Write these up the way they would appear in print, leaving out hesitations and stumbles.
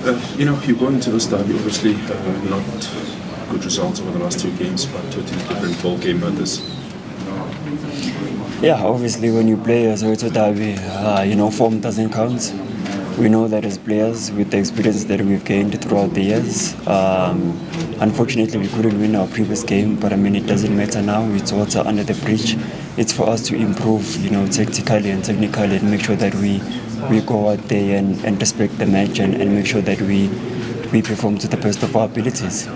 You go into this derby, obviously not good results over the last two games, but totally different ball game about this. Yeah, obviously when you play a Soweto derby, form doesn't count. We know that as players, with the experience that we've gained throughout the years. Unfortunately, we couldn't win our previous game, but it doesn't matter now. It's water under the bridge. It's for us to improve, tactically and technically, and make sure that we go out there and respect the match and make sure that we perform to the best of our abilities.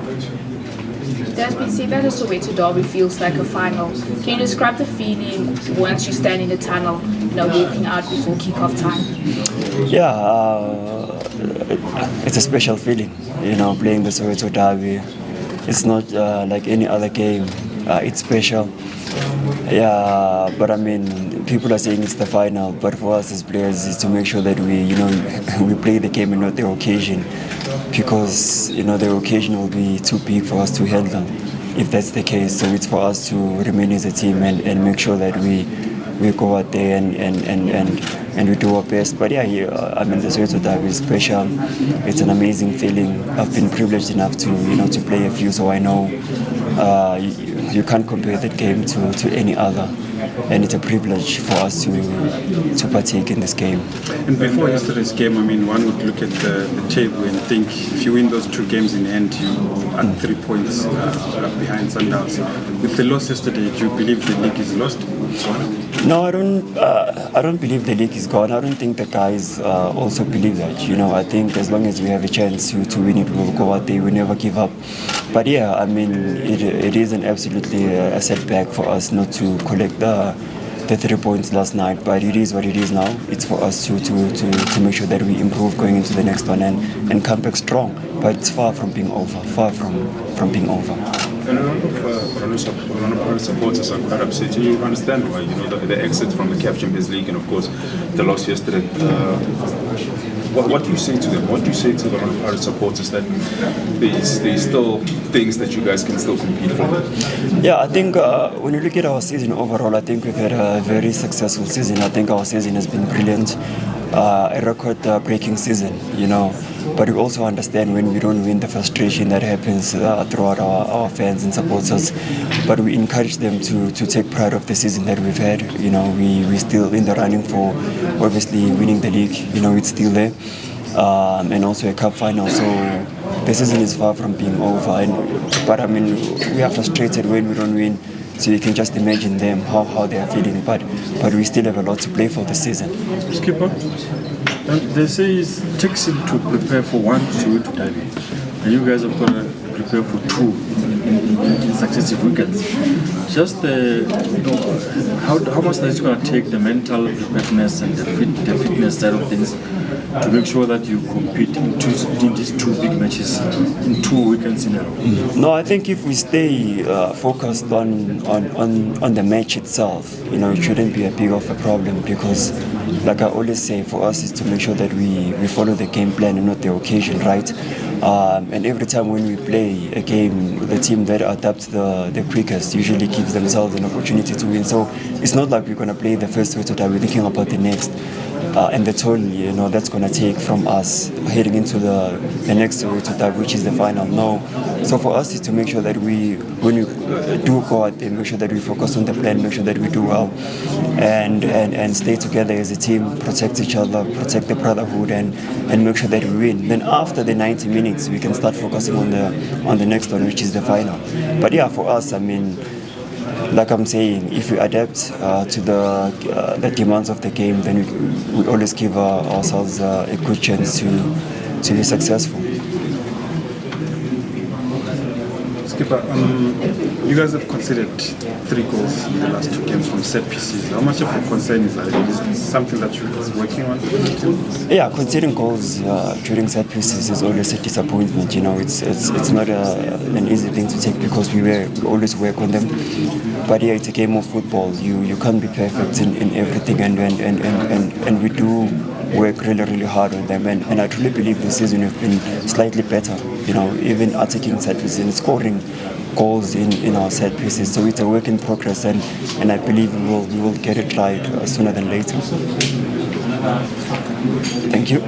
It has been said that the Soweto derby feels like a final. Can you describe the feeling once you stand in the tunnel, walking out before kick-off time? Yeah, it's a special feeling, playing the Soweto derby. It's not like any other game. It's special. Yeah, but people are saying it's the final, but for us as players is to make sure that we play the game and not the occasion, because the occasion will be too big for us to handle if that's the case. So it's for us to remain as a team and make sure that we go out there and we do our best. But the Soweto derby is special. It's an amazing feeling. I've been privileged enough to play a few, so I know you can't compare that game to any other, and it's a privilege for us to partake in this game. And before yesterday's game, one would look at the table and think if you win those two games in the end, you are 3 points behind Sundowns. With the loss yesterday, do you believe the league is lost? No, I don't believe the league is gone. I don't think the guys also believe that. I think as long as we have a chance to win it, we'll go out there. We never give up. But yeah, it is an absolutely a setback for us not to collect the 3 points last night. But it is what it is now. It's for us to make sure that we improve going into the next one and come back strong. But it's far from being over. Far from being over. And a lot of supporters are quite upset. You understand why, the exit from the CAF Champions League and of course the loss yesterday. What do you say to them? What do you say to the Pirates supporters that there's still things that you guys can still compete for? Yeah, I think when you look at our season overall, I think we've had a very successful season. I think our season has been brilliant, a record-breaking season, But we also understand when we don't win, the frustration that happens throughout our fans and supporters. But we encourage them to take pride of the season that we've had. We're still in the running for obviously winning the league. It's still there. And also a cup final. So the season is far from being over. But we are frustrated when we don't win. So you can just imagine them, how they are feeling. But we still have a lot to play for the season. Skipper, they say it takes him to prepare for one Soweto derby, and you guys have got to prepare for two in successive weekends. Just how much is it going to take, the mental preparedness and the fitness side of things, to make sure that you compete in these two big matches in 2 weekends in a row? No, I think if we stay focused on the match itself, it shouldn't be a big of a problem, because like I always say, for us is to make sure that we follow the game plan and not the occasion, right? And every time when we play a game, the team that adapts the quickest usually gives themselves an opportunity to win. So it's not like we're going to play the first Soweto derby, we're thinking about the next. And the toll, that's going to take from us heading into the next Soweto derby, which is the final. No. So for us is to make sure that when we do go out there, make sure that we focus on the plan, make sure that we do well, and stay together as a team, protect each other, protect the brotherhood, and make sure that we win. Then after the 90 minutes, we can start focusing on the next one, which is the final. But yeah, for us, like I'm saying, if we adapt to the demands of the game, then we always give ourselves a good chance to be successful. Skipper, you guys have conceded 3 goals in the last 2 games from set pieces. How much of a concern is that? Is this something that you're working on? Yeah, conceding goals during set pieces is always a disappointment. It's not an easy thing to take, because we always work on them. But yeah, it's a game of football. You can't be perfect in everything, and we do work really, really hard on them. And I truly believe this season we've been slightly better. Even attacking set pieces and scoring goals in our set pieces. So it's a work in progress, and I believe we will get it right sooner than later. Thank you.